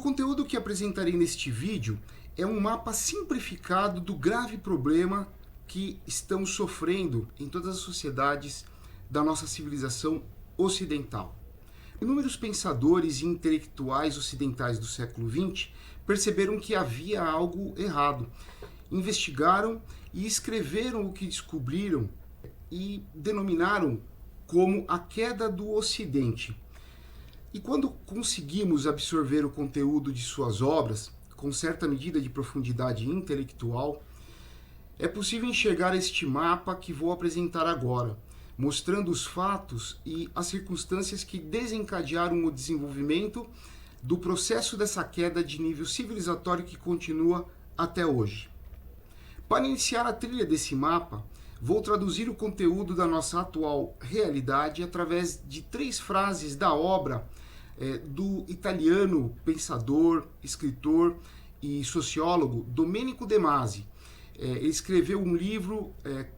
O conteúdo que apresentarei neste vídeo é um mapa simplificado do grave problema que estamos sofrendo em todas as sociedades da nossa civilização ocidental. Inúmeros pensadores e intelectuais ocidentais do século XX perceberam que havia algo errado, investigaram e escreveram o que descobriram e denominaram como a queda do Ocidente. E quando conseguimos absorver o conteúdo de suas obras, com certa medida de profundidade intelectual, é possível enxergar este mapa que vou apresentar agora, mostrando os fatos e as circunstâncias que desencadearam o desenvolvimento do processo dessa queda de nível civilizatório que continua até hoje. Para iniciar a trilha desse mapa, vou traduzir o conteúdo da nossa atual realidade através de 3 frases da obra do italiano pensador, escritor e sociólogo Domenico De Masi. Ele escreveu um livro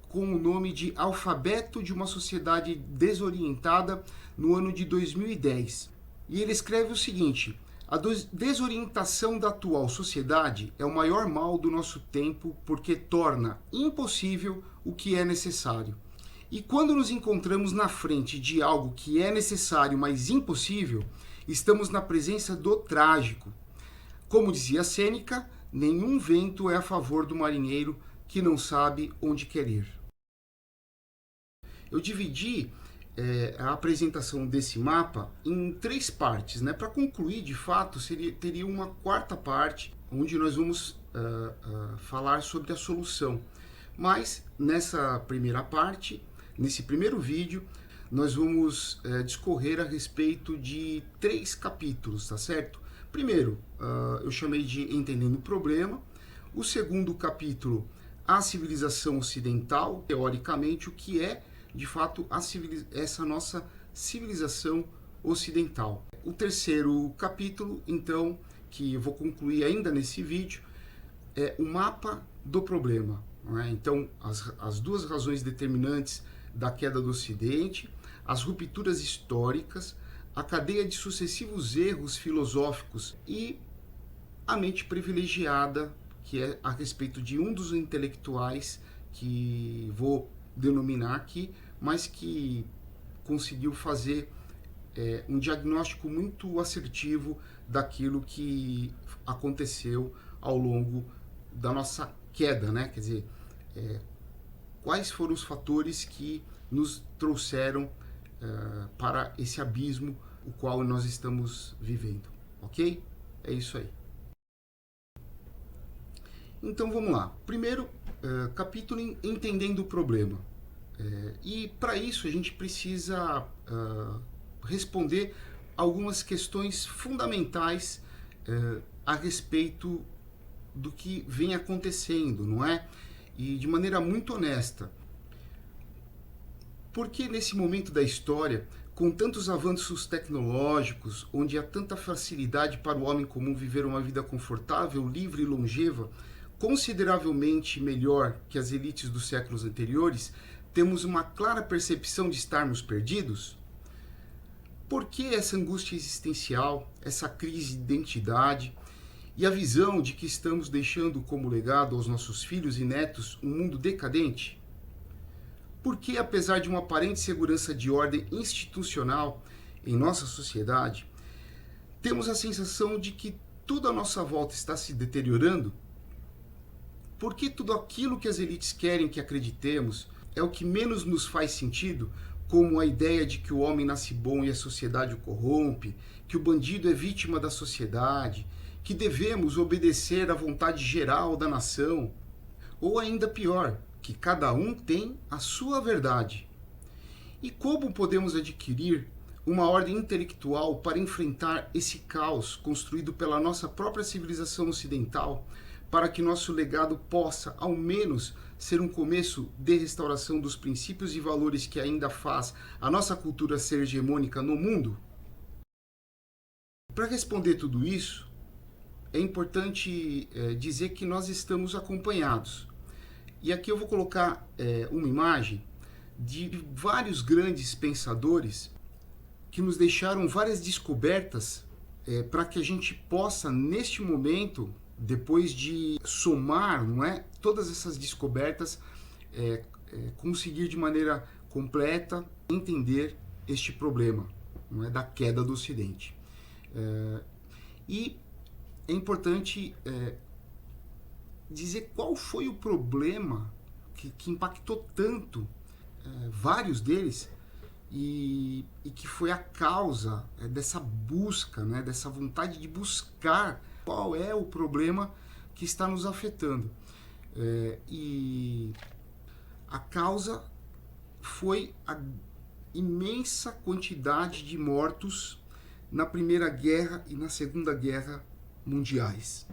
com o nome de Alfabeto de uma Sociedade Desorientada no ano de 2010. E ele escreve o seguinte: a desorientação da atual sociedade é o maior mal do nosso tempo porque torna impossível o que é necessário. E quando nos encontramos na frente de algo que é necessário, mas impossível, estamos na presença do trágico. Como dizia Sêneca, nenhum vento é a favor do marinheiro que não sabe onde quer ir. Eu dividi a apresentação desse mapa em 3 partes, né? Para concluir, de fato, teria uma 4ª parte, onde nós vamos falar sobre a solução. Mas, nessa primeira parte, nesse primeiro vídeo, nós vamos discorrer a respeito de 3 capítulos, tá certo? Primeiro, eu chamei de Entendendo o Problema. O segundo capítulo, a civilização ocidental, teoricamente, o que é, de fato, essa nossa civilização ocidental. O terceiro capítulo, então, que eu vou concluir ainda nesse vídeo, é o mapa do problema. Não é? Então, as 2 razões determinantes da queda do Ocidente, as rupturas históricas, a cadeia de sucessivos erros filosóficos e a mente privilegiada, que é a respeito de um dos intelectuais que vou denominar aqui, mas que conseguiu fazer um diagnóstico muito assertivo daquilo que aconteceu ao longo da nossa queda, né? Quer dizer, quais foram os fatores que nos trouxeram para esse abismo o qual nós estamos vivendo, ok? É isso aí. Então vamos lá. Primeiro capítulo, Entendendo o Problema. E para isso a gente precisa responder algumas questões fundamentais a respeito do que vem acontecendo, não é? E de maneira muito honesta. Porque nesse momento da história, com tantos avanços tecnológicos, onde há tanta facilidade para o homem comum viver uma vida confortável, livre e longeva, consideravelmente melhor que as elites dos séculos anteriores, temos uma clara percepção de estarmos perdidos? Por que essa angústia existencial, essa crise de identidade e a visão de que estamos deixando como legado aos nossos filhos e netos um mundo decadente? Por que, apesar de uma aparente segurança de ordem institucional em nossa sociedade, temos a sensação de que tudo à nossa volta está se deteriorando? Por que tudo aquilo que as elites querem que acreditemos é o que menos nos faz sentido, como a ideia de que o homem nasce bom e a sociedade o corrompe, que o bandido é vítima da sociedade, que devemos obedecer à vontade geral da nação, ou ainda pior, que cada um tem a sua verdade? E como podemos adquirir uma ordem intelectual para enfrentar esse caos construído pela nossa própria civilização ocidental, para que nosso legado possa, ao menos, ser um começo de restauração dos princípios e valores que ainda faz a nossa cultura ser hegemônica no mundo? Para responder tudo isso, é importante dizer que nós estamos acompanhados. E aqui eu vou colocar uma imagem de vários grandes pensadores que nos deixaram várias descobertas para que a gente possa, neste momento, depois de somar, não é, todas essas descobertas, conseguir de maneira completa entender este problema, não é, da queda do Ocidente. E é importante dizer qual foi o problema que impactou tanto vários deles e que foi a causa dessa busca, né, dessa vontade de buscar qual é o problema que está nos afetando. E a causa foi a imensa quantidade de mortos na Primeira Guerra e na Segunda Guerra mundiais,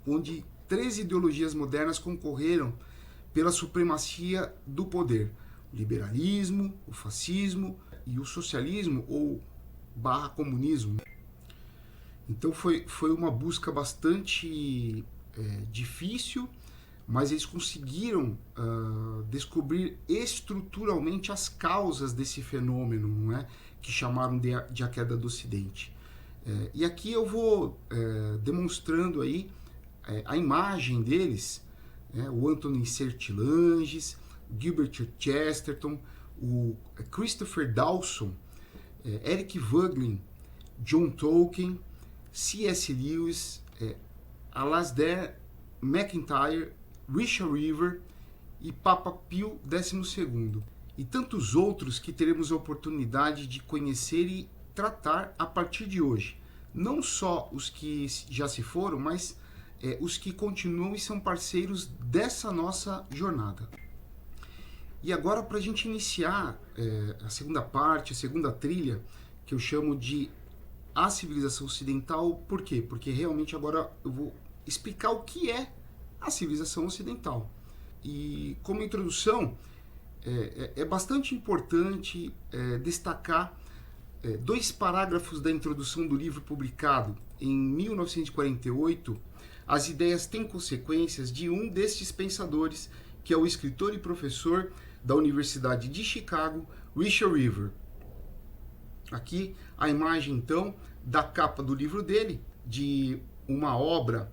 onde 3 ideologias modernas concorreram pela supremacia do poder: o liberalismo, o fascismo e o socialismo ou comunismo. Então foi uma busca bastante difícil, mas eles conseguiram descobrir estruturalmente as causas desse fenômeno, não é? Que chamaram de a queda do Ocidente. E aqui eu vou demonstrando aí a imagem deles, o Anthony Sertilanges, Gilbert Chesterton, o Christopher Dawson, Eric Voegelin, John Tolkien, C.S. Lewis, Alasdair MacIntyre, Richard River e Papa Pio XII, e tantos outros que teremos a oportunidade de conhecer e tratar a partir de hoje. Não só os que já se foram, mas os que continuam e são parceiros dessa nossa jornada. E agora, para a gente iniciar a segunda parte, a segunda trilha, que eu chamo de A Civilização Ocidental. Por quê? Porque realmente agora eu vou explicar o que é a civilização ocidental. E como introdução, é bastante importante destacar 2 parágrafos da introdução do livro publicado em 1948, As Ideias Têm Consequências, de um destes pensadores, que é o escritor e professor da Universidade de Chicago, Richard River. Aqui a imagem, então, da capa do livro dele, de uma obra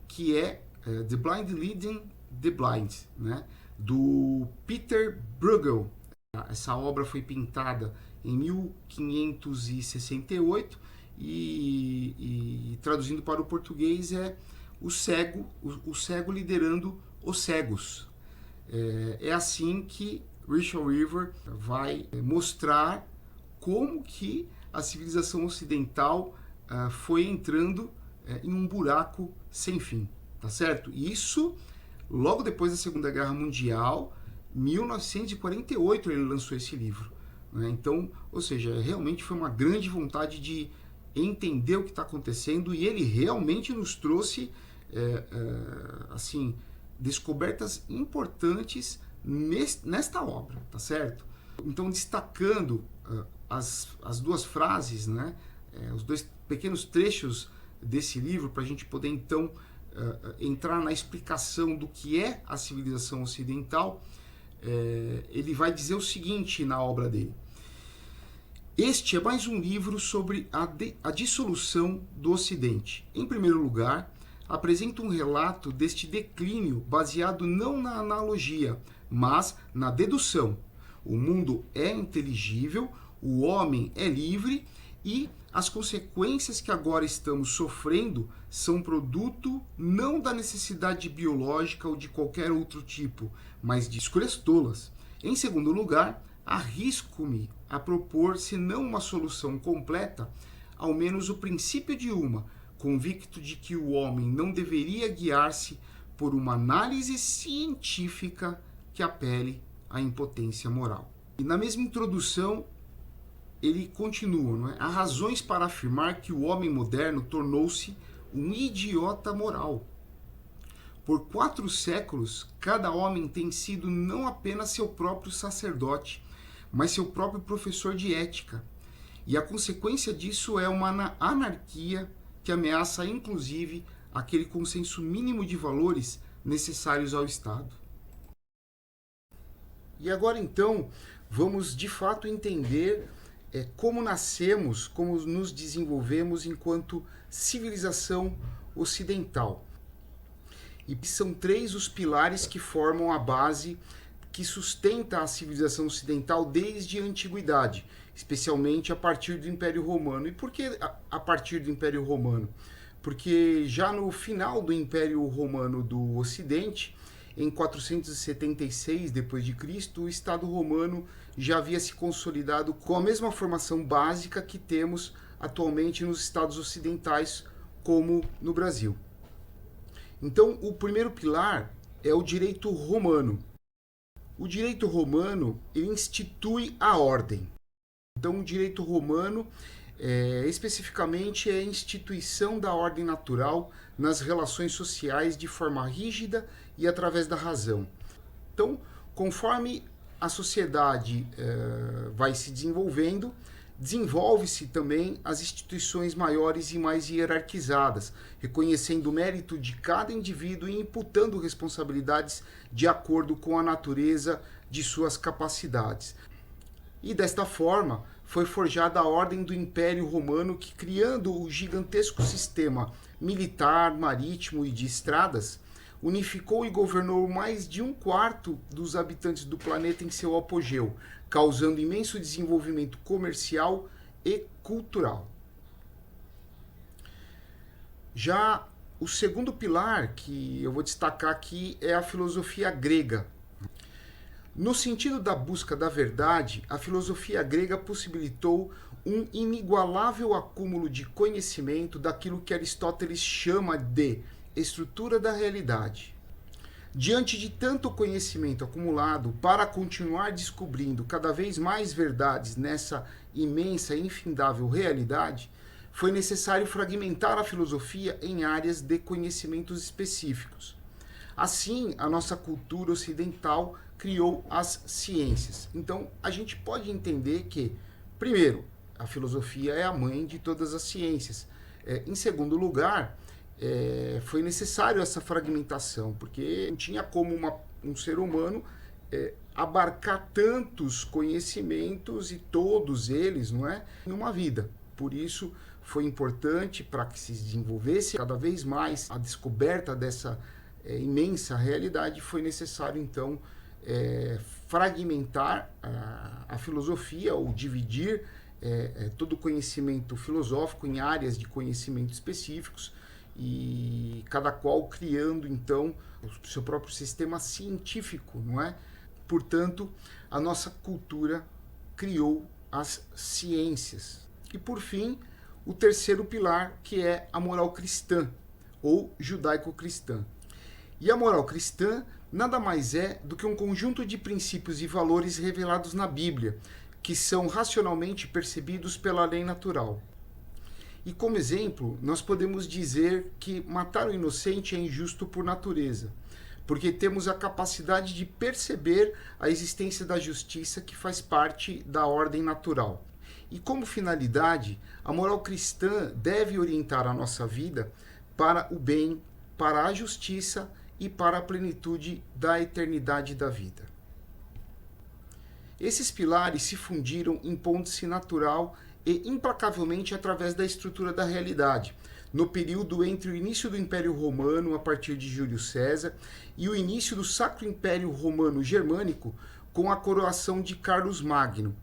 que é The Blind Leading the Blind, né, do Peter Bruegel. Essa obra foi pintada em 1568 e traduzindo para o português é o cego liderando os cegos. É assim que Richard River vai mostrar como que a civilização ocidental foi entrando em um buraco sem fim, tá certo? Isso logo depois da Segunda Guerra Mundial, 1948 ele lançou esse livro, né? Então, ou seja, realmente foi uma grande vontade de entender o que está acontecendo, e ele realmente nos trouxe assim, descobertas importantes nesta obra, tá certo? Então, destacando as 2 frases, né, os 2 pequenos trechos desse livro, para a gente poder então entrar na explicação do que é a civilização ocidental. Ele vai dizer o seguinte na obra dele: este é mais um livro sobre a dissolução do Ocidente. Em primeiro lugar, apresenta um relato deste declínio baseado não na analogia, mas na dedução. O mundo é inteligível, o homem é livre e as consequências que agora estamos sofrendo são produto não da necessidade biológica ou de qualquer outro tipo, mas de escolhas tolas. Em segundo lugar, arrisco-me a propor, se não uma solução completa, ao menos o princípio de uma, convicto de que o homem não deveria guiar-se por uma análise científica que apele à impotência moral. E na mesma introdução, ele continua, não é? Há razões para afirmar que o homem moderno tornou-se um idiota moral. Por 4 séculos, cada homem tem sido não apenas seu próprio sacerdote, mas seu próprio professor de ética. E a consequência disso é uma anarquia que ameaça, inclusive, aquele consenso mínimo de valores necessários ao Estado. E agora, então, vamos de fato entender como nascemos, como nos desenvolvemos enquanto civilização ocidental. E são 3 os pilares que formam a base que sustenta a civilização ocidental desde a antiguidade, especialmente a partir do Império Romano. E por que a partir do Império Romano? Porque já no final do Império Romano do Ocidente, em 476 d.C., o Estado romano já havia se consolidado com a mesma formação básica que temos atualmente nos Estados ocidentais, como no Brasil. Então, o primeiro pilar é o direito romano. O direito romano ele institui a ordem. Então, o direito romano, especificamente, é a instituição da ordem natural nas relações sociais de forma rígida e através da razão. Então, conforme a sociedade vai se desenvolvendo, desenvolve-se também as instituições maiores e mais hierarquizadas, reconhecendo o mérito de cada indivíduo e imputando responsabilidades de acordo com a natureza de suas capacidades. E desta forma, foi forjada a ordem do Império Romano que, criando o gigantesco sistema militar, marítimo e de estradas, unificou e governou mais de 1/4 dos habitantes do planeta em seu apogeu, causando imenso desenvolvimento comercial e cultural. Já o segundo pilar que eu vou destacar aqui é a filosofia grega. No sentido da busca da verdade, a filosofia grega possibilitou um inigualável acúmulo de conhecimento daquilo que Aristóteles chama de estrutura da realidade. Diante de tanto conhecimento acumulado, para continuar descobrindo cada vez mais verdades nessa imensa e infindável realidade, foi necessário fragmentar a filosofia em áreas de conhecimentos específicos. Assim, a nossa cultura ocidental criou as ciências. Então, a gente pode entender que, primeiro, a filosofia é a mãe de todas as ciências. Em segundo lugar, foi necessário essa fragmentação, porque não tinha como um ser humano abarcar tantos conhecimentos e todos eles, não é, numa vida. Por isso foi importante para que se desenvolvesse cada vez mais a descoberta dessa imensa realidade, foi necessário então fragmentar a filosofia ou dividir todo o conhecimento filosófico em áreas de conhecimento específicos, e cada qual criando então o seu próprio sistema científico, não é? Portanto, a nossa cultura criou as ciências. E por fim, o terceiro pilar, que é a moral cristã ou judaico-cristã. E a moral cristã nada mais é do que um conjunto de princípios e valores revelados na Bíblia, que são racionalmente percebidos pela lei natural. E como exemplo, nós podemos dizer que matar o inocente é injusto por natureza, porque temos a capacidade de perceber a existência da justiça que faz parte da ordem natural. E como finalidade, a moral cristã deve orientar a nossa vida para o bem, para a justiça e para a plenitude da eternidade da vida. Esses pilares se fundiram, impondo-se natural e implacavelmente através da estrutura da realidade, no período entre o início do Império Romano, a partir de Júlio César, e o início do Sacro Império Romano Germânico, com a coroação de Carlos Magno,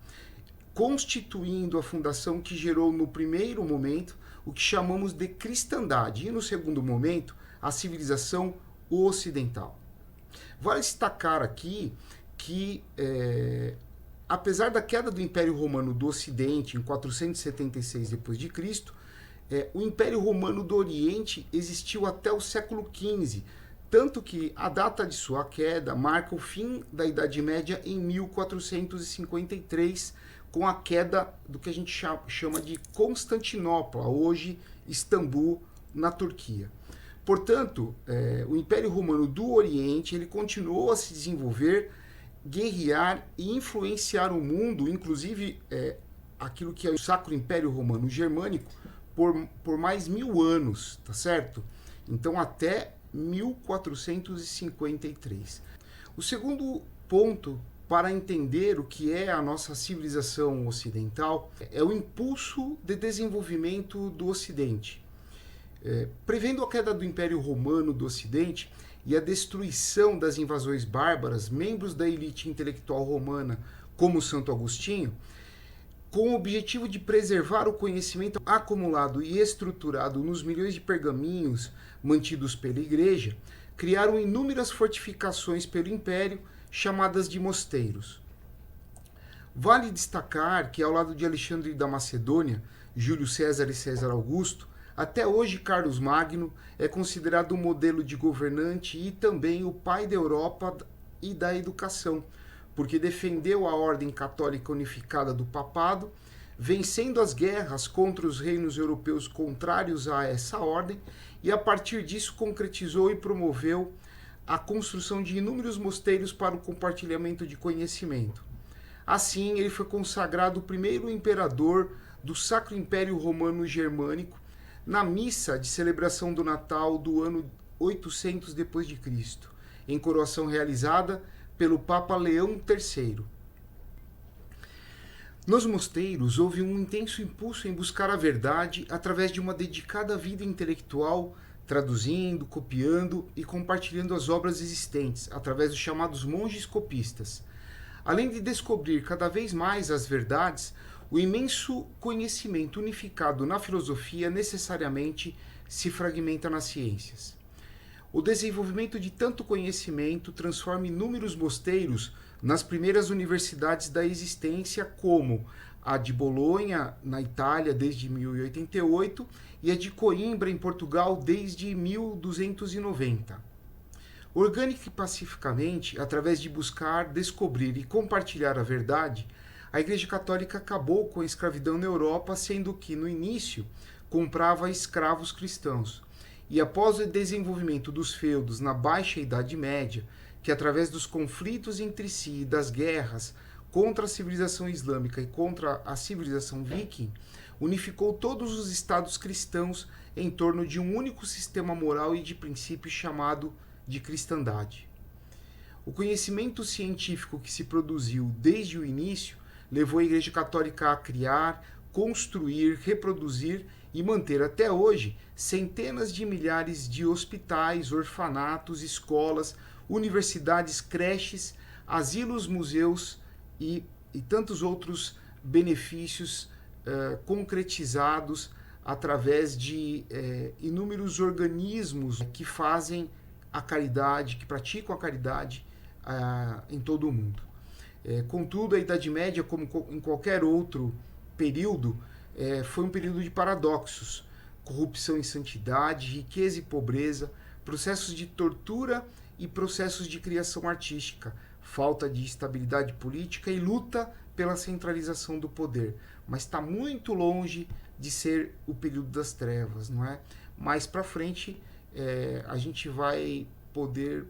constituindo a fundação que gerou no primeiro momento o que chamamos de cristandade, e no segundo momento a civilização ocidental. Vale destacar aqui que apesar da queda do Império Romano do Ocidente em 476 d.C., o Império Romano do Oriente existiu até o século XV, tanto que a data de sua queda marca o fim da Idade Média em 1453, com a queda do que a gente chama de Constantinopla, hoje Istambul, na Turquia. Portanto, o Império Romano do Oriente ele continuou a se desenvolver, guerrear e influenciar o mundo, inclusive aquilo que é o Sacro Império Romano Germânico, por mais 1000 anos, tá certo? Então até 1453. O segundo ponto para entender o que é a nossa civilização ocidental é o impulso de desenvolvimento do Ocidente. Prevendo a queda do Império Romano do Ocidente e a destruição das invasões bárbaras, membros da elite intelectual romana, como Santo Agostinho, com o objetivo de preservar o conhecimento acumulado e estruturado nos milhões de pergaminhos mantidos pela Igreja, criaram inúmeras fortificações pelo Império, chamadas de mosteiros. Vale destacar que, ao lado de Alexandre da Macedônia, Júlio César e César Augusto, até hoje Carlos Magno é considerado um modelo de governante e também o pai da Europa e da educação, porque defendeu a ordem católica unificada do papado, vencendo as guerras contra os reinos europeus contrários a essa ordem, e a partir disso concretizou e promoveu a construção de inúmeros mosteiros para o compartilhamento de conhecimento. Assim, ele foi consagrado o primeiro imperador do Sacro Império Romano Germânico na missa de celebração do Natal do ano 800 d.C., em coroação realizada pelo Papa Leão III. Nos mosteiros houve um intenso impulso em buscar a verdade através de uma dedicada vida intelectual, traduzindo, copiando e compartilhando as obras existentes através dos chamados monges copistas. Além de descobrir cada vez mais as verdades, o imenso conhecimento unificado na filosofia necessariamente se fragmenta nas ciências. O desenvolvimento de tanto conhecimento transforma inúmeros mosteiros nas primeiras universidades da existência, como a de Bolonha, na Itália, desde 1088, e a de Coimbra, em Portugal, desde 1290. Orgânica e pacificamente, através de buscar, descobrir e compartilhar a verdade, a Igreja Católica acabou com a escravidão na Europa, sendo que, no início, comprava escravos cristãos. E após o desenvolvimento dos feudos na Baixa Idade Média, que através dos conflitos entre si e das guerras contra a civilização islâmica e contra a civilização viking, unificou todos os estados cristãos em torno de um único sistema moral e de princípios chamado de cristandade. O conhecimento científico que se produziu desde o início levou a Igreja Católica a criar, construir, reproduzir e manter até hoje centenas de milhares de hospitais, orfanatos, escolas, universidades, creches, asilos, museus e tantos outros benefícios concretizados através de inúmeros organismos que fazem a caridade, que praticam a caridade em todo o mundo. Contudo, a Idade Média, como em qualquer outro período, foi um período de paradoxos: corrupção e santidade, riqueza e pobreza, processos de tortura e processos de criação artística, falta de estabilidade política e luta pela centralização do poder. Mas está muito longe de ser o período das trevas, não é? Mais para frente, a gente vai poder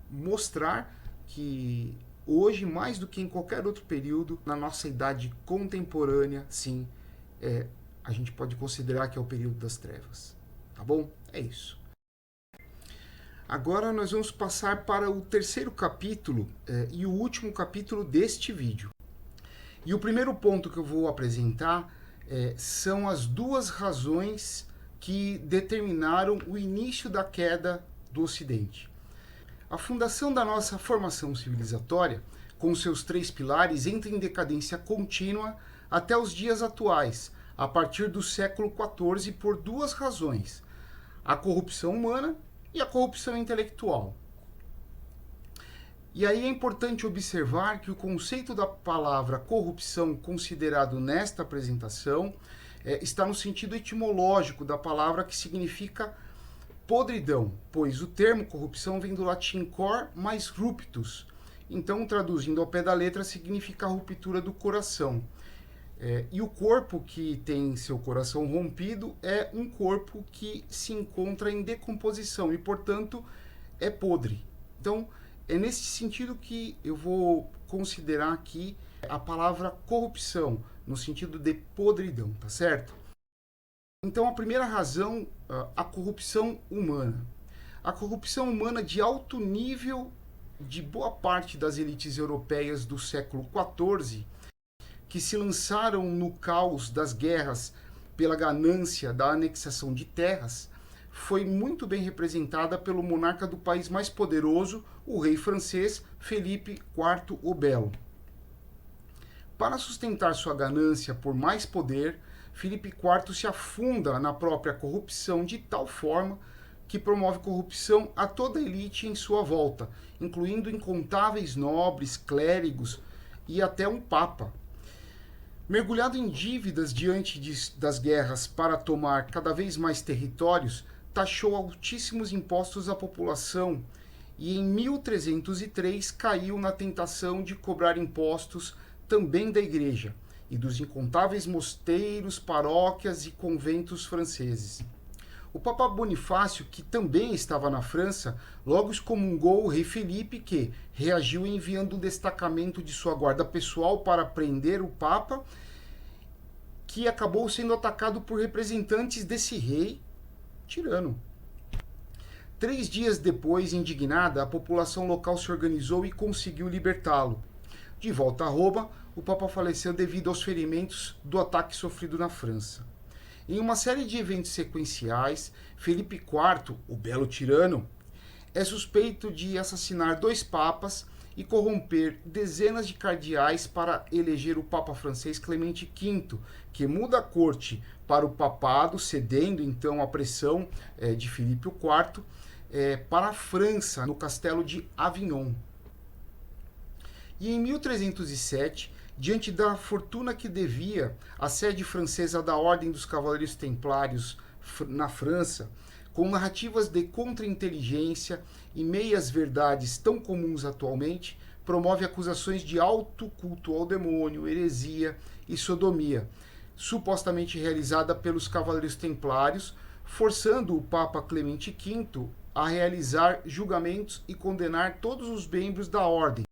mostrar que hoje, mais do que em qualquer outro período, na nossa idade contemporânea, sim, a gente pode considerar que é o período das trevas. Tá bom? É isso. Agora nós vamos passar para o terceiro capítulo e o último capítulo deste vídeo. E o primeiro ponto que eu vou apresentar são as duas razões que determinaram o início da queda do Ocidente. A fundação da nossa formação civilizatória, com seus três pilares, entra em decadência contínua até os dias atuais, a partir do século XIV, por duas razões: a corrupção humana e a corrupção intelectual. E aí é importante observar que o conceito da palavra corrupção considerado nesta apresentação está no sentido etimológico da palavra, que significa podridão, pois o termo corrupção vem do latim cor mais ruptus. Então, traduzindo ao pé da letra, significa a ruptura do coração. E o corpo que tem seu coração rompido é um corpo que se encontra em decomposição e, portanto, é podre. Então, é nesse sentido que eu vou considerar aqui a palavra corrupção, no sentido de podridão, tá certo? Então, a primeira razão, a corrupção humana. A corrupção humana de alto nível de boa parte das elites europeias do século XIV, que se lançaram no caos das guerras pela ganância da anexação de terras, foi muito bem representada pelo monarca do país mais poderoso, o rei francês Felipe IV o Belo. Para sustentar sua ganância por mais poder, Felipe IV se afunda na própria corrupção de tal forma que promove corrupção a toda a elite em sua volta, incluindo incontáveis nobres, clérigos e até um papa. Mergulhado em dívidas diante das guerras para tomar cada vez mais territórios, taxou altíssimos impostos à população e em 1303 caiu na tentação de cobrar impostos também da igreja e dos incontáveis mosteiros, paróquias e conventos franceses. O Papa Bonifácio, que também estava na França, logo excomungou o rei Felipe, que reagiu enviando um destacamento de sua guarda pessoal para prender o Papa, que acabou sendo atacado por representantes desse rei tirano. 3 dias depois, indignada, a população local se organizou e conseguiu libertá-lo. De volta a Roma, o Papa faleceu devido aos ferimentos do ataque sofrido na França. Em uma série de eventos sequenciais, Felipe IV, o Belo Tirano, é suspeito de assassinar 2 papas e corromper dezenas de cardeais para eleger o Papa francês Clemente V, que muda a corte para o papado, cedendo então à pressão de Filipe IV, para a França, no castelo de Avignon. E em 1307, diante da fortuna que devia a sede francesa da Ordem dos Cavaleiros Templários na França, com narrativas de contra-inteligência e meias-verdades tão comuns atualmente, promove acusações de alto culto ao demônio, heresia e sodomia, supostamente realizada pelos Cavaleiros Templários, forçando o Papa Clemente V a realizar julgamentos e condenar todos os membros da Ordem.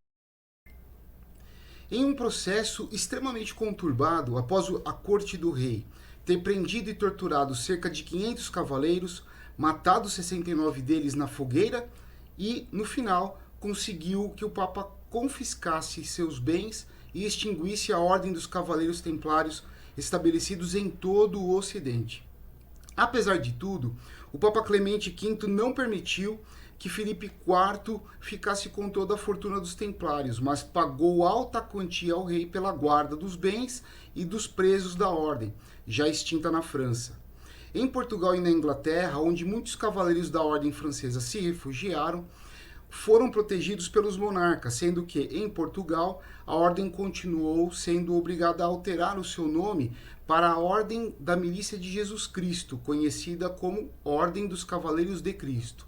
Em um processo extremamente conturbado, após a corte do rei ter prendido e torturado cerca de 500 cavaleiros, matado 69 deles na fogueira e, no final, conseguiu que o Papa confiscasse seus bens e extinguisse a Ordem dos Cavaleiros Templários estabelecidos em todo o Ocidente. Apesar de tudo, o Papa Clemente V não permitiu que Filipe IV ficasse com toda a fortuna dos Templários, mas pagou alta quantia ao rei pela guarda dos bens e dos presos da Ordem, já extinta na França. Em Portugal e na Inglaterra, onde muitos cavaleiros da Ordem Francesa se refugiaram, foram protegidos pelos monarcas, sendo que, em Portugal, a Ordem continuou sendo obrigada a alterar o seu nome para a Ordem da Milícia de Jesus Cristo, conhecida como Ordem dos Cavaleiros de Cristo.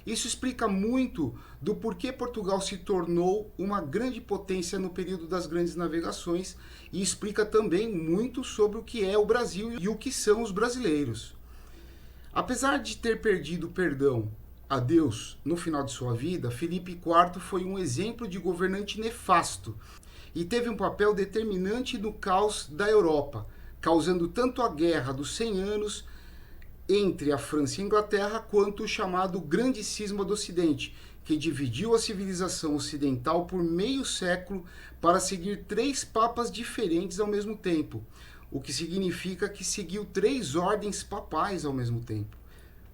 Isso explica muito do porquê Portugal se tornou uma grande potência no período das grandes navegações e explica também muito sobre o que é o Brasil e o que são os brasileiros. Apesar de ter perdido o perdão a Deus no final de sua vida, Filipe IV foi um exemplo de governante nefasto e teve um papel determinante no caos da Europa, causando tanto a Guerra dos 100 Anos entre a França e a Inglaterra, quanto o chamado Grande Cisma do Ocidente, que dividiu a civilização ocidental por meio século para seguir 3 papas diferentes ao mesmo tempo, o que significa que seguiu 3 ordens papais ao mesmo tempo.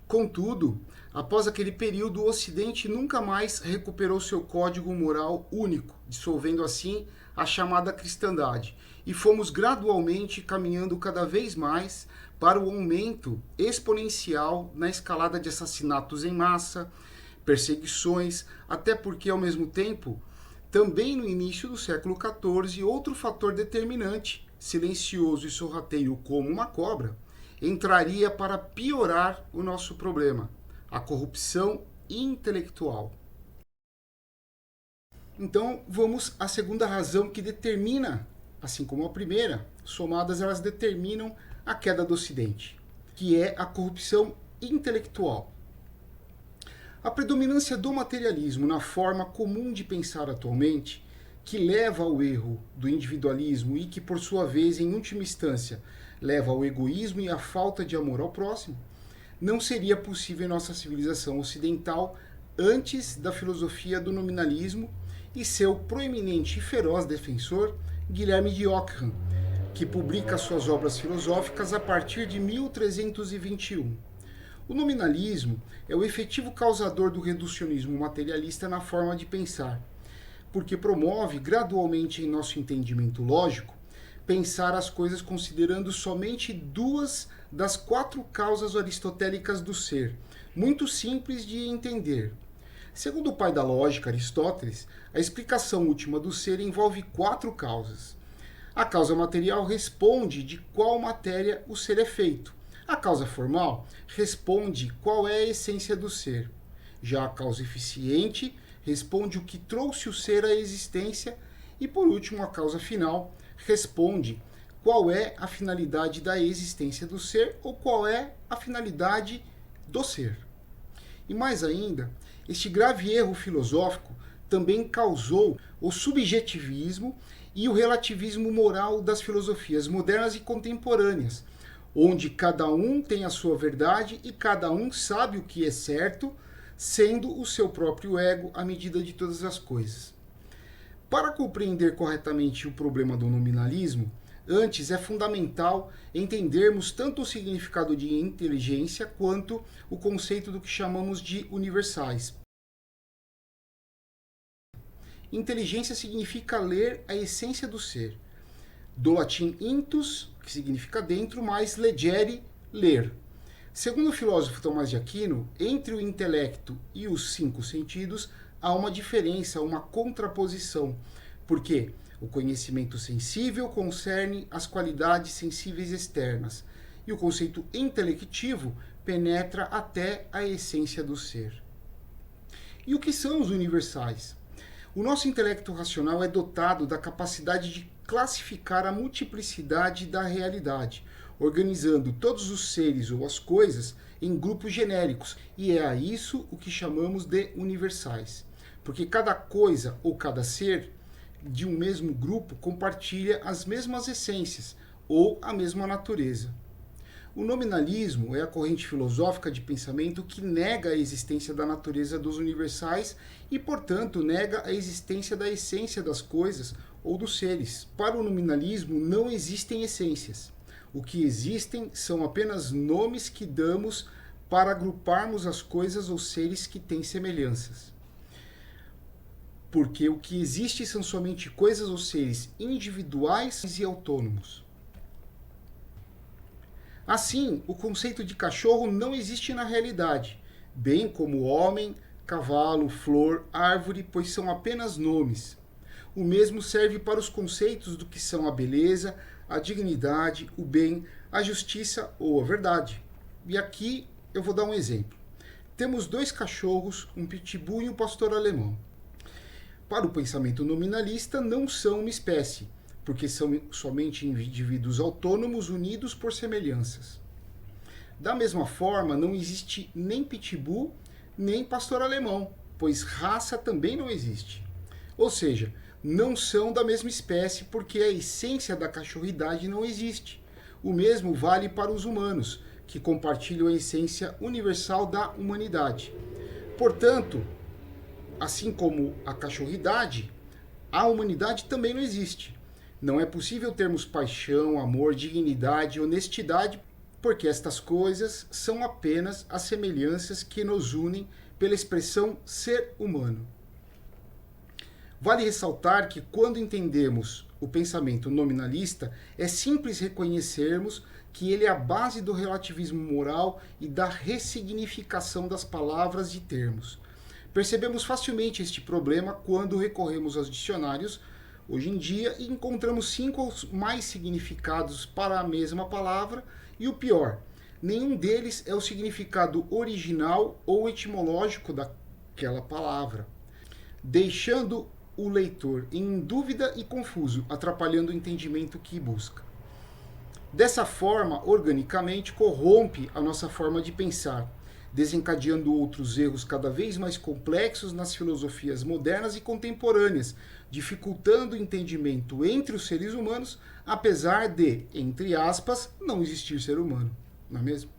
Contudo, após aquele período, o Ocidente nunca mais recuperou seu código moral único, dissolvendo assim a chamada cristandade, e fomos gradualmente caminhando cada vez mais para o aumento exponencial na escalada de assassinatos em massa, perseguições, até porque, ao mesmo tempo, também no início do século XIV, outro fator determinante, silencioso e sorrateiro como uma cobra, entraria para piorar o nosso problema, a corrupção intelectual. Então, vamos à segunda razão que determina, assim como a primeira, somadas elas determinam a queda do Ocidente, que é a corrupção intelectual. A predominância do materialismo na forma comum de pensar atualmente, que leva ao erro do individualismo e que, por sua vez, em última instância, leva ao egoísmo e à falta de amor ao próximo, não seria possível em nossa civilização ocidental antes da filosofia do nominalismo, e seu proeminente e feroz defensor, Guilherme de Ockham, que publica suas obras filosóficas a partir de 1321. O nominalismo é o efetivo causador do reducionismo materialista na forma de pensar, porque promove gradualmente em nosso entendimento lógico pensar as coisas considerando somente duas das 4 causas aristotélicas do ser, muito simples de entender. Segundo o pai da lógica, Aristóteles, a explicação última do ser envolve 4 causas. A causa material responde de qual matéria o ser é feito. A causa formal responde qual é a essência do ser. Já a causa eficiente responde o que trouxe o ser à existência. E, por último, a causa final responde qual é a finalidade da existência do ser ou qual é a finalidade do ser. E mais ainda, este grave erro filosófico também causou o subjetivismo e o relativismo moral das filosofias modernas e contemporâneas, onde cada um tem a sua verdade e cada um sabe o que é certo, sendo o seu próprio ego a medida de todas as coisas. Para compreender corretamente o problema do nominalismo, antes é fundamental entendermos tanto o significado de inteligência quanto o conceito do que chamamos de universais. Inteligência significa ler a essência do ser. Do latim intus, que significa dentro, mais legere, ler. Segundo o filósofo Tomás de Aquino, entre o intelecto e os 5 sentidos há uma diferença, uma contraposição, porque o conhecimento sensível concerne as qualidades sensíveis externas e o conceito intelectivo penetra até a essência do ser. E o que são os universais? O nosso intelecto racional é dotado da capacidade de classificar a multiplicidade da realidade, organizando todos os seres ou as coisas em grupos genéricos, e é a isso o que chamamos de universais, porque cada coisa ou cada ser de um mesmo grupo compartilha as mesmas essências ou a mesma natureza. O nominalismo é a corrente filosófica de pensamento que nega a existência da natureza dos universais e, portanto, nega a existência da essência das coisas ou dos seres. Para o nominalismo não existem essências. O que existem são apenas nomes que damos para agruparmos as coisas ou seres que têm semelhanças. Porque o que existe são somente coisas ou seres individuais e autônomos. Assim, o conceito de cachorro não existe na realidade, bem como homem, cavalo, flor, árvore, pois são apenas nomes. O mesmo serve para os conceitos do que são a beleza, a dignidade, o bem, a justiça ou a verdade. E aqui eu vou dar um exemplo. Temos 2 cachorros, um pitbull e um pastor alemão. Para o pensamento nominalista, não são uma espécie, porque são somente indivíduos autônomos unidos por semelhanças. Da mesma forma, não existe nem pitbull, nem pastor alemão, pois raça também não existe. Ou seja, não são da mesma espécie porque a essência da cachorridade não existe. O mesmo vale para os humanos, que compartilham a essência universal da humanidade. Portanto, assim como a cachorridade, a humanidade também não existe. Não é possível termos paixão, amor, dignidade, honestidade, porque estas coisas são apenas as semelhanças que nos unem pela expressão ser humano. Vale ressaltar que quando entendemos o pensamento nominalista, é simples reconhecermos que ele é a base do relativismo moral e da ressignificação das palavras e termos. Percebemos facilmente este problema quando recorremos aos dicionários hoje em dia e encontramos 5 ou mais significados para a mesma palavra e o pior, nenhum deles é o significado original ou etimológico daquela palavra, deixando o leitor em dúvida e confuso, atrapalhando o entendimento que busca. Dessa forma, organicamente, corrompe a nossa forma de pensar, desencadeando outros erros cada vez mais complexos nas filosofias modernas e contemporâneas, dificultando o entendimento entre os seres humanos, apesar de, entre aspas, não existir ser humano, não é mesmo?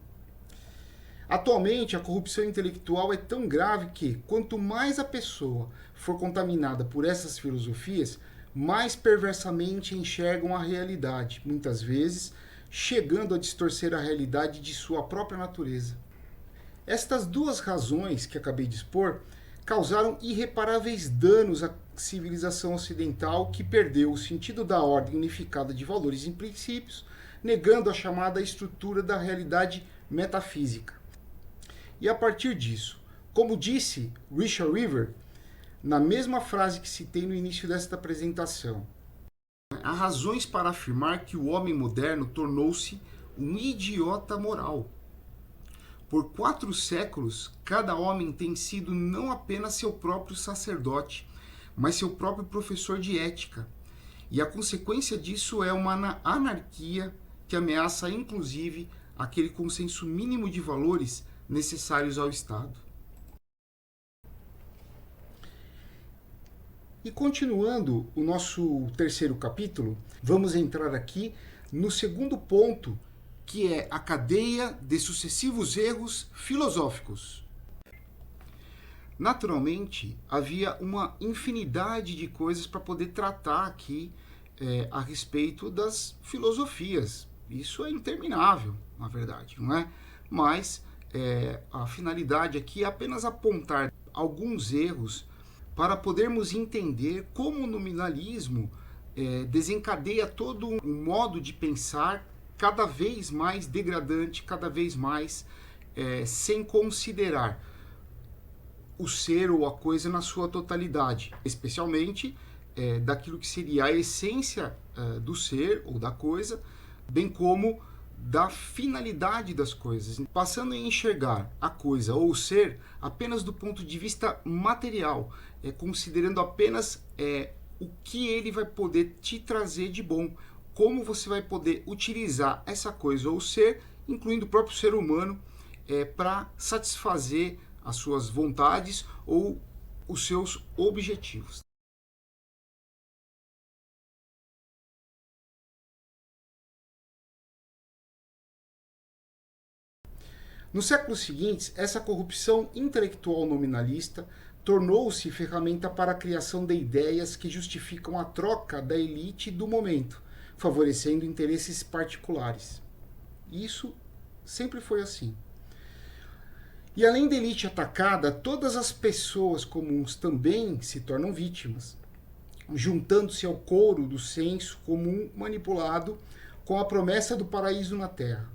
Atualmente, a corrupção intelectual é tão grave que, quanto mais a pessoa for contaminada por essas filosofias, mais perversamente enxergam a realidade, muitas vezes chegando a distorcer a realidade de sua própria natureza. Estas duas razões que acabei de expor causaram irreparáveis danos à civilização ocidental, que perdeu o sentido da ordem unificada de valores e princípios, negando a chamada estrutura da realidade metafísica. E a partir disso, como disse Richard River, na mesma frase que citei no início desta apresentação, há razões para afirmar que o homem moderno tornou-se um idiota moral. Por 4 séculos, cada homem tem sido não apenas seu próprio sacerdote, mas seu próprio professor de ética. E a consequência disso é uma anarquia que ameaça, inclusive, aquele consenso mínimo de valores necessários ao Estado. E continuando o nosso terceiro capítulo, vamos entrar aqui no segundo ponto, que é a cadeia de sucessivos erros filosóficos. Naturalmente, havia uma infinidade de coisas para poder tratar aqui a respeito das filosofias. Isso é interminável, na verdade, não é? Mas a finalidade aqui é apenas apontar alguns erros para podermos entender como o nominalismo desencadeia todo um modo de pensar cada vez mais degradante, cada vez mais sem considerar o ser ou a coisa na sua totalidade, especialmente daquilo que seria a essência do ser ou da coisa, bem como da finalidade das coisas, passando a enxergar a coisa ou o ser apenas do ponto de vista material, considerando apenas o que ele vai poder te trazer de bom, como você vai poder utilizar essa coisa ou ser, incluindo o próprio ser humano, para satisfazer as suas vontades ou os seus objetivos. Nos séculos seguintes, essa corrupção intelectual nominalista tornou-se ferramenta para a criação de ideias que justificam a troca da elite do momento, favorecendo interesses particulares. Isso sempre foi assim. E além da elite atacada, todas as pessoas comuns também se tornam vítimas, juntando-se ao coro do senso comum manipulado com a promessa do paraíso na Terra.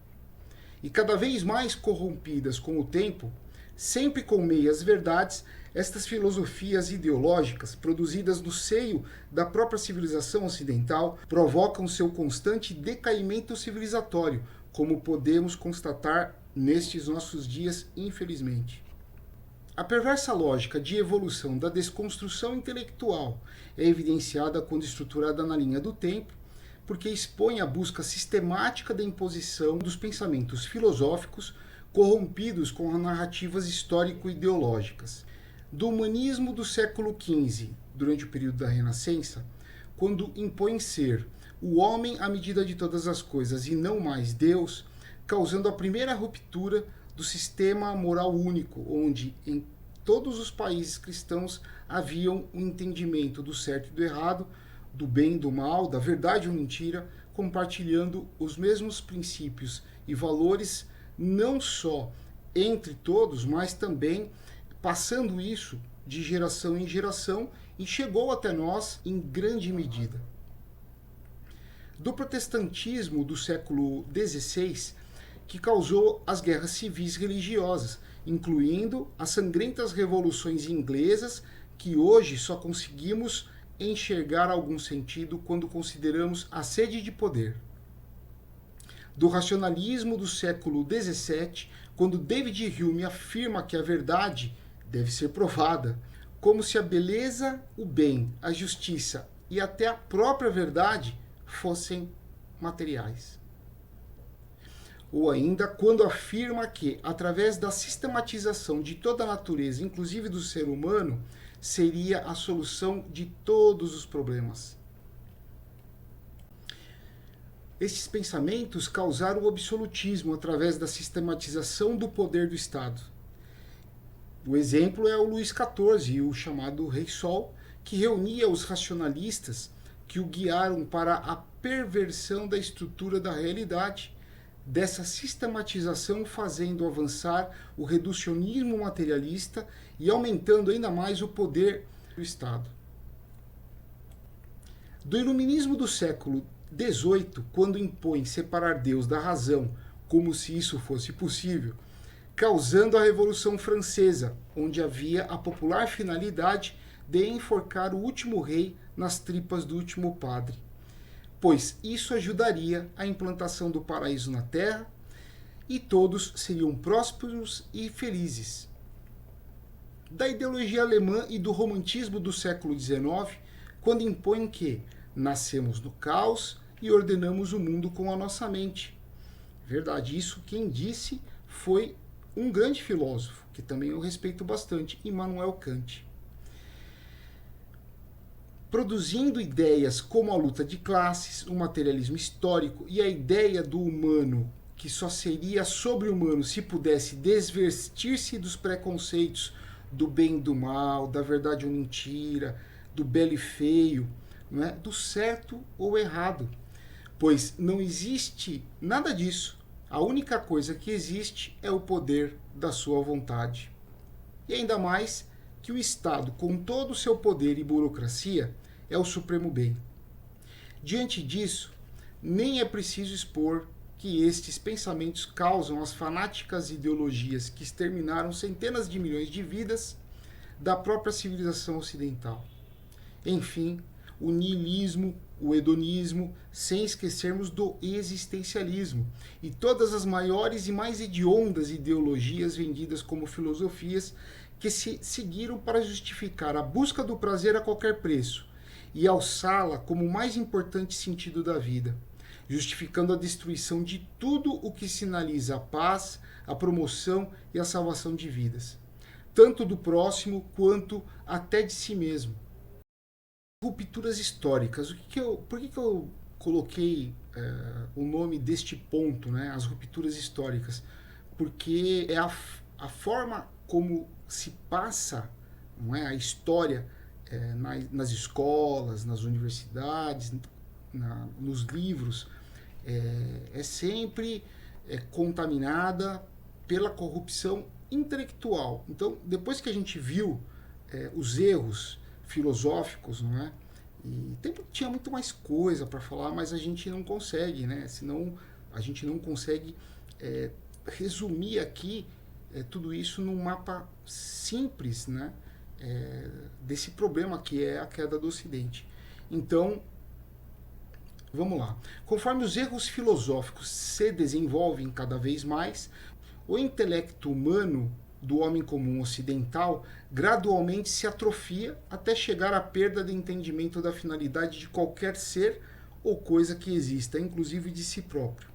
E cada vez mais corrompidas com o tempo, sempre com meias verdades, estas filosofias ideológicas, produzidas no seio da própria civilização ocidental, provocam seu constante decaimento civilizatório, como podemos constatar nestes nossos dias, infelizmente. A perversa lógica de evolução da desconstrução intelectual é evidenciada quando estruturada na linha do tempo, porque expõe a busca sistemática da imposição dos pensamentos filosóficos corrompidos com narrativas histórico-ideológicas. Do humanismo do século XV, durante o período da Renascença, quando impõe ser o homem à medida de todas as coisas e não mais Deus, causando a primeira ruptura do sistema moral único, onde em todos os países cristãos haviam um entendimento do certo e do errado, do bem e do mal, da verdade ou mentira, compartilhando os mesmos princípios e valores, não só entre todos, mas também passando isso de geração em geração, e chegou até nós em grande medida. Do protestantismo do século XVI, que causou as guerras civis religiosas, incluindo as sangrentas revoluções inglesas, que hoje só conseguimos enxergar algum sentido quando consideramos a sede de poder. Do racionalismo do século XVII, quando David Hume afirma que a verdade deve ser provada, como se a beleza, o bem, a justiça e até a própria verdade fossem materiais. Ou ainda quando afirma que, através da sistematização de toda a natureza, inclusive do ser humano, seria a solução de todos os problemas. Estes pensamentos causaram o absolutismo através da sistematização do poder do Estado. O exemplo é o Luís XIV e o chamado Rei Sol, que reunia os racionalistas que o guiaram para a perversão da estrutura da realidade, dessa sistematização fazendo avançar o reducionismo materialista e aumentando ainda mais o poder do Estado. Do iluminismo do século XVIII, quando impõe separar Deus da razão, como se isso fosse possível, causando a Revolução Francesa, onde havia a popular finalidade de enforcar o último rei nas tripas do último padre, pois isso ajudaria a implantação do paraíso na terra e todos seriam prósperos e felizes. Da ideologia alemã e do romantismo do século XIX, quando impõem que nascemos no caos e ordenamos o mundo com a nossa mente. Verdade, isso quem disse foi um grande filósofo, que também eu respeito bastante, Immanuel Kant. Produzindo ideias como a luta de classes, o materialismo histórico e a ideia do humano, que só seria sobre-humano se pudesse desvestir-se dos preconceitos do bem e do mal, da verdade ou mentira, do belo e feio, não é? Do certo ou errado. Pois não existe nada disso. A única coisa que existe é o poder da sua vontade. E ainda mais que o Estado, com todo o seu poder e burocracia, é o supremo bem. Diante disso, nem é preciso expor que estes pensamentos causam as fanáticas ideologias que exterminaram centenas de milhões de vidas da própria civilização ocidental. Enfim, o niilismo, o hedonismo, sem esquecermos do existencialismo e todas as maiores e mais hediondas ideologias vendidas como filosofias que se seguiram para justificar a busca do prazer a qualquer preço e alçá-la como o mais importante sentido da vida, justificando a destruição de tudo o que sinaliza a paz, a promoção e a salvação de vidas, tanto do próximo quanto até de si mesmo. Rupturas históricas. Por que eu coloquei o nome deste ponto, né, as rupturas históricas? Porque é a forma como se passa, não é, a história nas escolas, nas universidades, nos livros, é sempre contaminada pela corrupção intelectual. Então, depois que a gente viu os erros filosóficos, não é? E tinha muito mais coisa para falar, mas a gente não consegue, né? Senão a gente não consegue resumir aqui tudo isso num mapa simples, né? Desse problema que é a queda do Ocidente. Então, vamos lá. Conforme os erros filosóficos se desenvolvem cada vez mais, o intelecto humano do homem comum ocidental gradualmente se atrofia até chegar à perda de entendimento da finalidade de qualquer ser ou coisa que exista, inclusive de si próprio.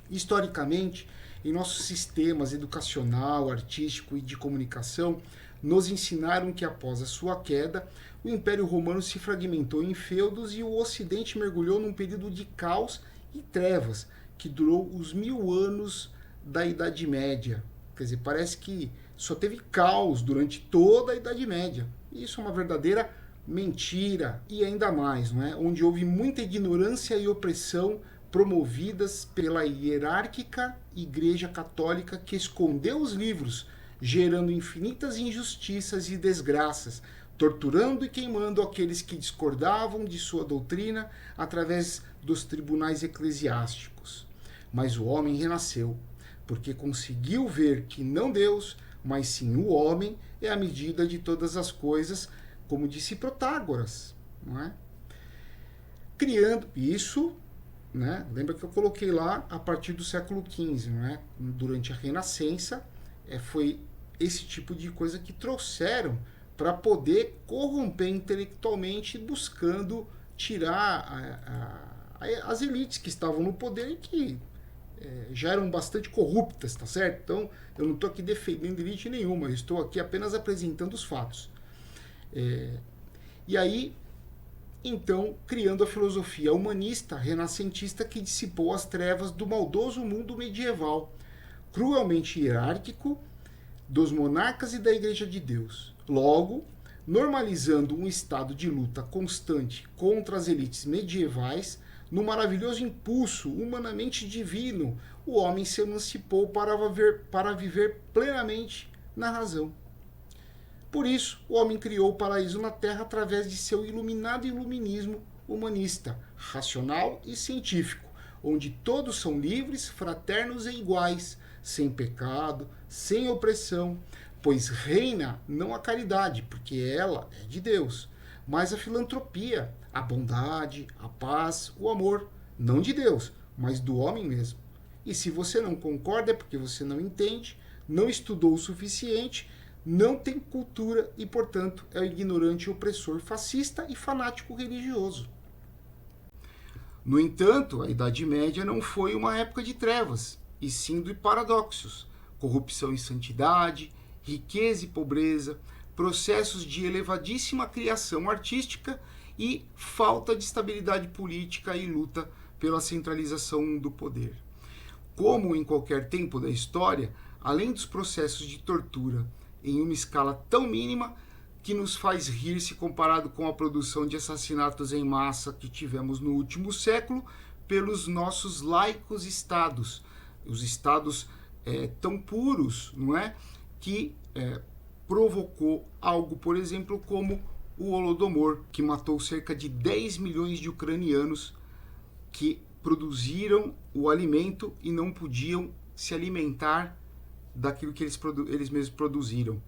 Historicamente, em nossos sistemas educacional, artístico e de comunicação, nos ensinaram que após a sua queda, o Império Romano se fragmentou em feudos e o Ocidente mergulhou num período de caos e trevas que durou os 1000 anos da Idade Média. Quer dizer, parece que só teve caos durante toda a Idade Média. Isso é uma verdadeira mentira. E ainda mais, não é? Onde houve muita ignorância e opressão promovidas pela hierárquica Igreja Católica que escondeu os livros, gerando infinitas injustiças e desgraças, torturando e queimando aqueles que discordavam de sua doutrina através dos tribunais eclesiásticos. Mas o homem renasceu, porque conseguiu ver que não Deus, mas sim o homem é a medida de todas as coisas, como disse Protágoras, não é? Criando isso, né? Lembra que eu coloquei lá a partir do século XV, não é? Durante a Renascença, foi esse tipo de coisa que trouxeram para poder corromper intelectualmente, buscando tirar as elites que estavam no poder e que já eram bastante corruptas, tá certo? Então, eu não estou aqui defendendo elite nenhuma, eu estou aqui apenas apresentando os fatos. E aí, então criando a filosofia humanista renascentista que dissipou as trevas do maldoso mundo medieval, cruelmente hierárquico, dos monarcas e da Igreja de Deus. Logo, normalizando um estado de luta constante contra as elites medievais, no maravilhoso impulso humanamente divino, o homem se emancipou para viver plenamente na razão. Por isso, o homem criou o paraíso na Terra através de seu iluminado iluminismo humanista, racional e científico, onde todos são livres, fraternos e iguais, sem pecado, sem opressão, pois reina não a caridade, porque ela é de Deus, mas a filantropia, a bondade, a paz, o amor, não de Deus, mas do homem mesmo. E se você não concorda é porque você não entende, não estudou o suficiente, não tem cultura e, portanto, é o ignorante opressor fascista e fanático religioso. No entanto, a Idade Média não foi uma época de trevas, e sim de paradoxos, corrupção e santidade, riqueza e pobreza, processos de elevadíssima criação artística e falta de estabilidade política e luta pela centralização do poder. Como em qualquer tempo da história, além dos processos de tortura em uma escala tão mínima que nos faz rir se comparado com a produção de assassinatos em massa que tivemos no último século pelos nossos laicos estados, os estados tão puros, não é? Que provocou algo, por exemplo, como o Holodomor, que matou cerca de 10 milhões de ucranianos que produziram o alimento e não podiam se alimentar daquilo que eles mesmos produziram.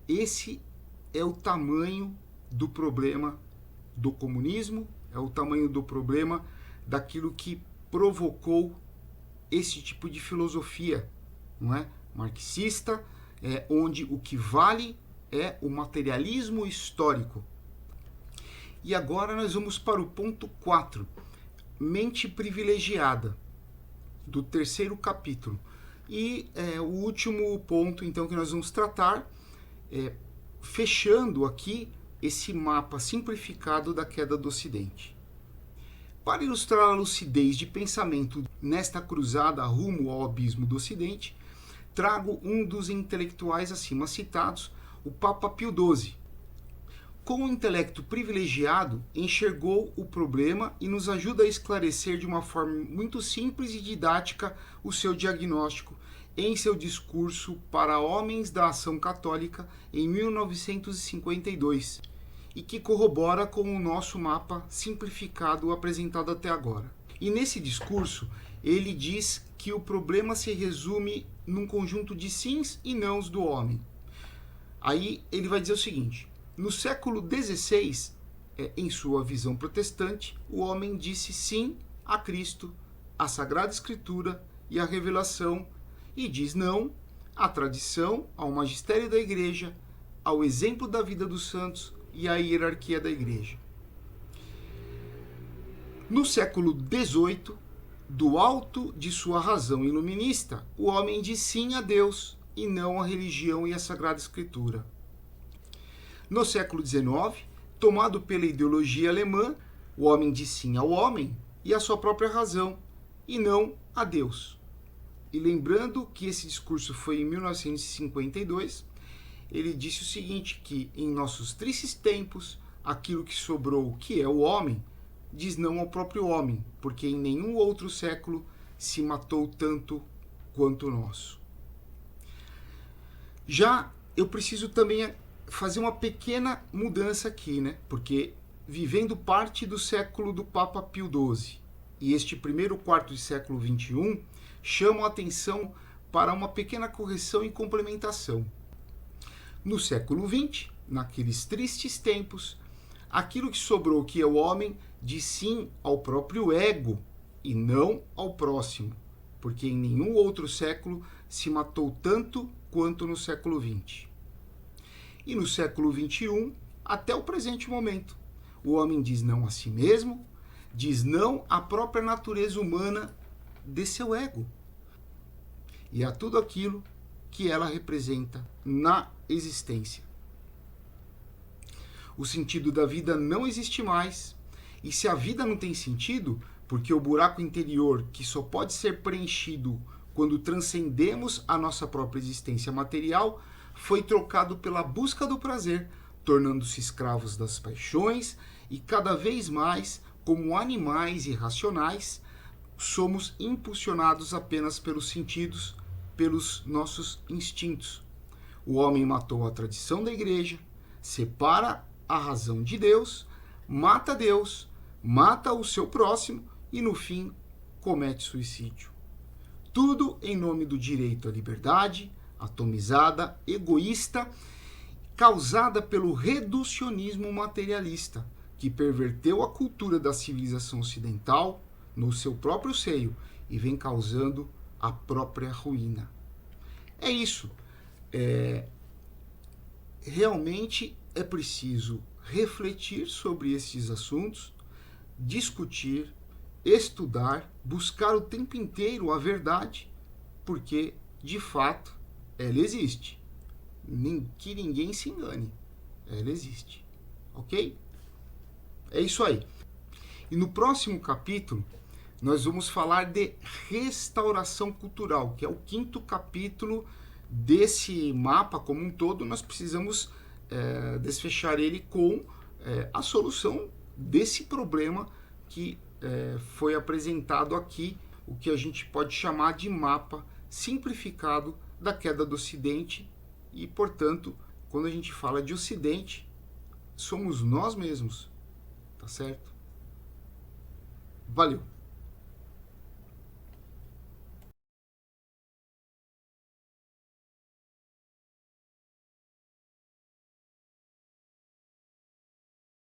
Esse é o tamanho do problema do comunismo, é o tamanho do problema daquilo que provocou esse tipo de filosofia, não é? Marxista, onde o que vale é o materialismo histórico. E agora nós vamos para o ponto 4, mente privilegiada, do terceiro capítulo. E o último ponto, então, que nós vamos tratar, fechando aqui esse mapa simplificado da queda do Ocidente. Para ilustrar a lucidez de pensamento nesta cruzada rumo ao abismo do Ocidente, trago um dos intelectuais acima citados, o Papa Pio XII. Com o intelecto privilegiado, enxergou o problema e nos ajuda a esclarecer de uma forma muito simples e didática o seu diagnóstico em seu discurso para homens da Ação Católica em 1952, e que corrobora com o nosso mapa simplificado apresentado até agora. E nesse discurso, ele diz que o problema se resume num conjunto de sims e nãos do homem. Aí ele vai dizer o seguinte: no século XVI, em sua visão protestante, o homem disse sim a Cristo, à Sagrada Escritura e à revelação, e diz não à tradição, ao magistério da Igreja, ao exemplo da vida dos santos e à hierarquia da Igreja. No século XVIII, do alto de sua razão iluminista, o homem diz sim a Deus e não à religião e à Sagrada Escritura. No século XIX, tomado pela ideologia alemã, o homem diz sim ao homem e à sua própria razão, e não a Deus. E lembrando que esse discurso foi em 1952, ele disse o seguinte, que em nossos tristes tempos, aquilo que sobrou, que é o homem, diz não ao próprio homem, porque em nenhum outro século se matou tanto quanto o nosso. Já eu preciso também fazer uma pequena mudança aqui, né? Porque vivendo parte do século do Papa Pio XII e este primeiro quarto de século XXI, chamam a atenção para uma pequena correção e complementação. No século XX, naqueles tristes tempos, aquilo que sobrou, que é o homem, diz sim ao próprio ego e não ao próximo, porque em nenhum outro século se matou tanto quanto no século XX. E no século XXI, até o presente momento, o homem diz não a si mesmo, diz não à própria natureza humana de seu ego e a tudo aquilo que ela representa na existência. o sentido da vida não existe mais. E se a vida não tem sentido, porque o buraco interior, que só pode ser preenchido quando transcendemos a nossa própria existência material, foi trocado pela busca do prazer, tornando-se escravos das paixões e cada vez mais, como animais irracionais, somos impulsionados apenas pelos sentidos, pelos nossos instintos. O homem matou a tradição da igreja, separa a razão de Deus, mata o seu próximo e, no fim, comete suicídio. Tudo em nome do direito à liberdade, atomizada, egoísta, causada pelo reducionismo materialista, que perverteu a cultura da civilização ocidental no seu próprio seio e vem causando a própria ruína. É isso. Realmente é preciso refletir sobre esses assuntos, discutir, estudar, buscar o tempo inteiro a verdade, porque, de fato, ela existe. Que ninguém se engane. Ela existe. Ok? É isso aí. E no próximo capítulo, nós vamos falar de restauração cultural, que é o 5º capítulo desse mapa como um todo. Nós precisamos desfechar ele com a solução desse problema que foi apresentado aqui, o que a gente pode chamar de mapa simplificado da queda do Ocidente. E, portanto, quando a gente fala de Ocidente, somos nós mesmos, tá certo? Valeu!